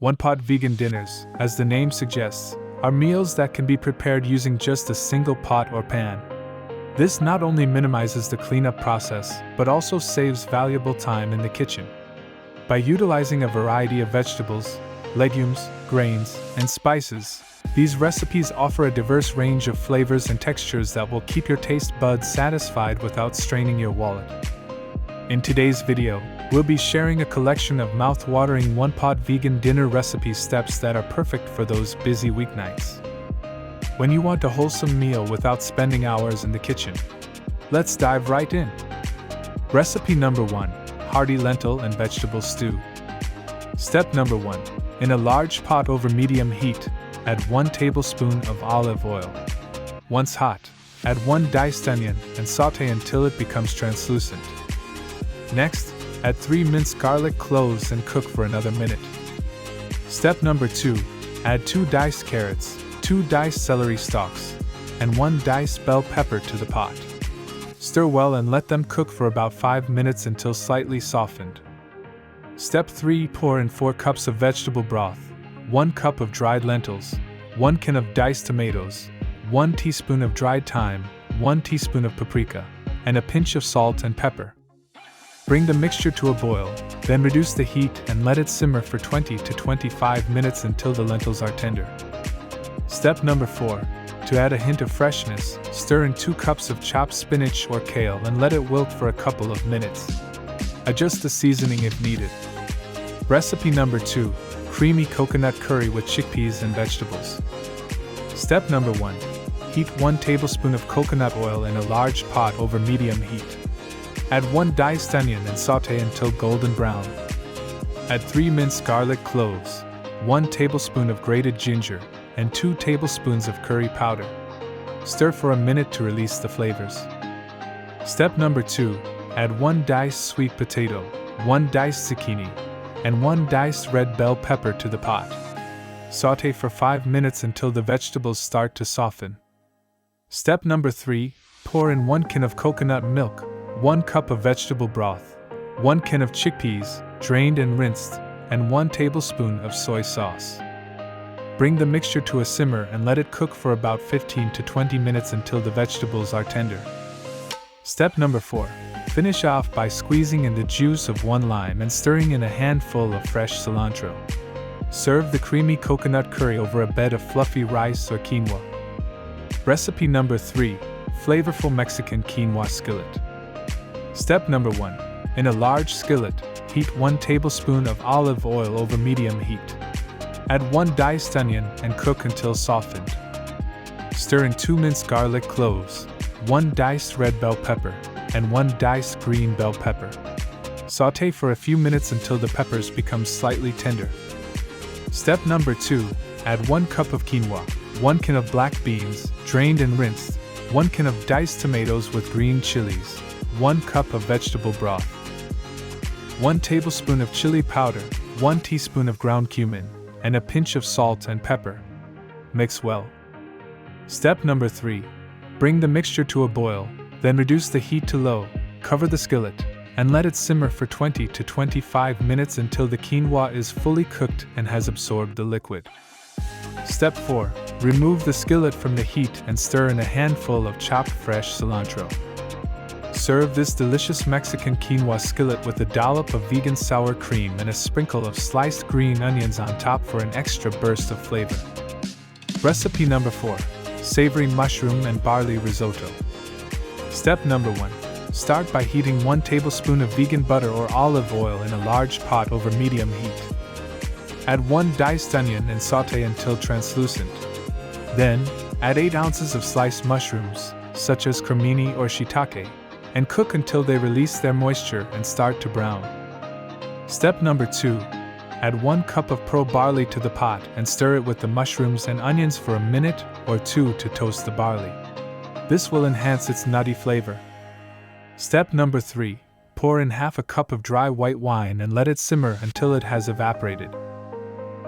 One-pot vegan dinners, as the name suggests, are meals that can be prepared using just a single pot or pan. This not only minimizes the cleanup process, but also saves valuable time in the kitchen. By utilizing a variety of vegetables, legumes, grains, and spices, these recipes offer a diverse range of flavors and textures that will keep your taste buds satisfied without straining your wallet. In today's video, we'll be sharing a collection of mouth-watering one-pot vegan dinner recipe steps that are perfect for those busy weeknights. When you want a wholesome meal without spending hours in the kitchen, let's dive right in. Recipe number 1: hearty lentil and vegetable stew. Step number 1: in a large pot over medium heat, add 1 tablespoon of olive oil. Once hot, add 1 diced onion and sauté until it becomes translucent. Next, add 3 minced garlic cloves and cook for another minute. Step number 2: add 2 diced carrots, 2 diced celery stalks, and 1 diced bell pepper to the pot. Stir well and let them cook for about 5 minutes until slightly softened. Step 3: pour in 4 cups of vegetable broth, 1 cup of dried lentils, 1 can of diced tomatoes, 1 teaspoon of dried thyme, 1 teaspoon of paprika, and a pinch of salt and pepper. Bring the mixture to a boil, then reduce the heat and let it simmer for 20 to 25 minutes until the lentils are tender. Step number 4: to add a hint of freshness, stir in 2 cups of chopped spinach or kale and let it wilt for a couple of minutes. Adjust the seasoning if needed. Recipe number 2: creamy coconut curry with chickpeas and vegetables. Step number 1: heat 1 tablespoon of coconut oil in a large pot over medium heat. Add 1 diced onion and sauté until golden brown. Add 3 minced garlic cloves, 1 tablespoon of grated ginger, and 2 tablespoons of curry powder. Stir for a minute to release the flavors. Step number 2: add 1 diced sweet potato, 1 diced zucchini, and 1 diced red bell pepper to the pot. Sauté for 5 minutes until the vegetables start to soften. Step number 3: pour in 1 can of coconut milk, 1 cup of vegetable broth, 1 can of chickpeas, drained and rinsed, and 1 tablespoon of soy sauce. Bring the mixture to a simmer and let it cook for about 15 to 20 minutes until the vegetables are tender. Step number 4: finish off by squeezing in the juice of 1 lime and stirring in a handful of fresh cilantro. Serve the creamy coconut curry over a bed of fluffy rice or quinoa. Recipe number 3: flavorful Mexican quinoa skillet. Step number 1: in a large skillet, heat 1 tablespoon of olive oil over medium heat. Add 1 diced onion and cook until softened. Stir in 2 minced garlic cloves, 1 diced red bell pepper, and 1 diced green bell pepper. Sauté for a few minutes until the peppers become slightly tender. Step number 2: add 1 cup of quinoa, 1 can of black beans, drained and rinsed, 1 can of diced tomatoes with green chilies, 1 cup of vegetable broth, 1 tablespoon of chili powder, 1 teaspoon of ground cumin, and a pinch of salt and pepper. Mix well. Step number 3: bring the mixture to a boil, then reduce the heat to low, cover the skillet, and let it simmer for 20 to 25 minutes until the quinoa is fully cooked and has absorbed the liquid. Step 4: remove the skillet from the heat and stir in a handful of chopped fresh cilantro. Serve this delicious Mexican quinoa skillet with a dollop of vegan sour cream and a sprinkle of sliced green onions on top for an extra burst of flavor. Recipe number 4: savory mushroom and barley risotto. Step number 1: start by heating 1 tablespoon of vegan butter or olive oil in a large pot over medium heat. Add 1 diced onion and sauté until translucent. Then, add 8 ounces of sliced mushrooms, such as cremini or shiitake, and cook until they release their moisture and start to brown. Step number 2: add 1 cup of pearl barley to the pot and stir it with the mushrooms and onions for a minute or 2 to toast the barley. This will enhance its nutty flavor. Step number 3: pour in half a cup of dry white wine and let it simmer until it has evaporated.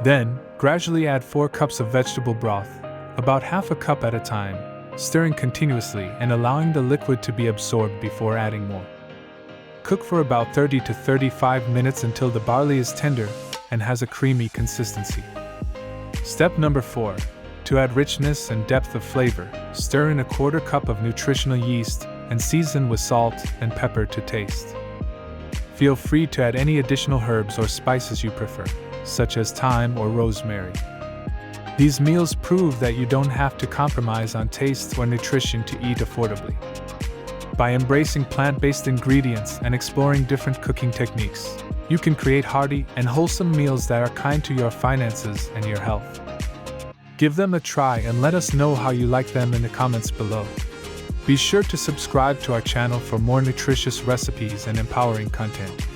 Then, gradually add 4 cups of vegetable broth, about half a cup at a time, stirring continuously and allowing the liquid to be absorbed before adding more. Cook for about 30 to 35 minutes until the barley is tender, and has a creamy consistency. Step number 4. To add richness and depth of flavor, stir in a quarter cup of nutritional yeast and season with salt and pepper to taste. Feel free to add any additional herbs or spices you prefer, such as thyme or rosemary. These meals prove that you don't have to compromise on taste or nutrition to eat affordably. By embracing plant-based ingredients and exploring different cooking techniques, you can create hearty and wholesome meals that are kind to your finances and your health. Give them a try and let us know how you like them in the comments below. Be sure to subscribe to our channel for more nutritious recipes and empowering content.